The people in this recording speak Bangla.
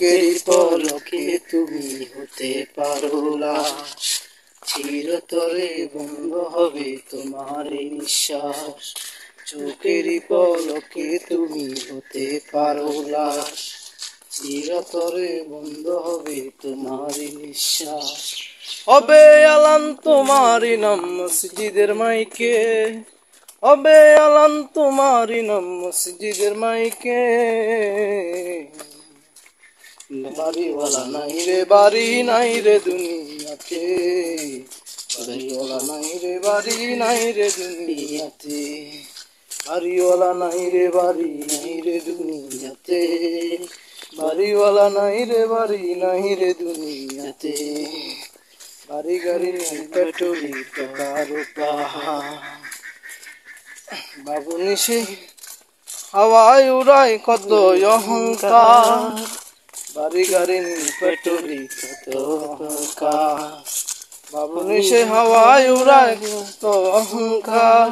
চোখেরই পলকে তুমি হতে পারো লাশ, চিরতরে বন্ধ হবে তোমার এই নিঃশ্বাস। চোখেরই পলকে তুমি হতে পারো লাশ, চিরতরে বন্ধ হবে তোমার এই নিঃশ্বাস। হবে আলান তোমারই নাম মসজিদের মাইকে, হবে আলান তোমারই নাম মসজিদের মাইকে। বাড়িওয়ালা নাই রে, বাড়ি নাই রে দুনিয়াতে, বাড়িওয়ালা নাই রে, বাড়ি নাই রে দুনিয়াতে, বাড়িওয়ালা নাই রে, বাড়ি নাই রে দুনিয়াতে, বাড়িওয়ালা নাই রে, বাড়ি নাই রে দুনিয়াতে। বাড়ি গাড়ি নাই, পেট্রোলি টাকারও পাহাড়, বাবুনি সে হাওয়ায় উড়ায় কত অহংকার, বাড়ি গাড়ি নেই, পেট্রোলি কত অহংকার, বাবুনি সে হাওয়ায় উড়ায় কত অহংকার।